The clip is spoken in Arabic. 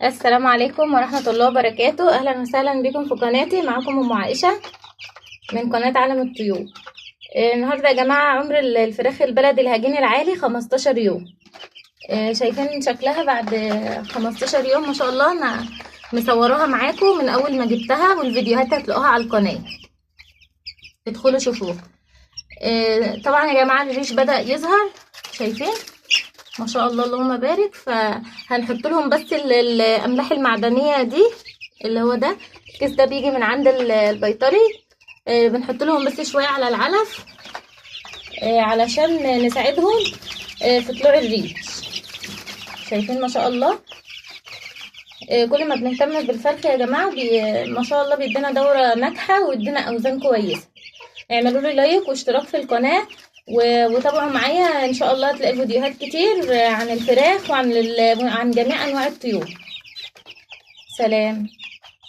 السلام عليكم ورحمة الله وبركاته. أهلا وسهلا بكم في قناتي. معكم أم عائشة من قناة عالم الطيور. النهاردة يا جماعة عمر الفراخ البلدي الهجين العالي 15 يوم. شايفين شكلها بعد 15 يوم ما شاء الله. أنا مصوراها معاكم من أول ما جبتها، والفيديوهات هتلاقوها على القناة، ادخلوا شوفوها. طبعا يا جماعة الريش بدأ يظهر، شايفين ما شاء الله اللهم بارك. فهنحط لهم بس الاملاح المعدنيه دي، اللي هو ده الكيس ده بيجي من عند البيطري. بنحط لهم بس شويه على العلف علشان نساعدهم في طلوع الريش. شايفين ما شاء الله. كل ما بنهتم بالفرخ يا جماعه ما شاء الله بيدينا دوره ناجحه ويدينا اوزان كويسه. اعملوا لي لايك واشتراك في القناه وتابعوا معايا ان شاء الله. هتلاقي فيديوهات كتير عن الفراخ وعن عن جميع انواع الطيور. سلام.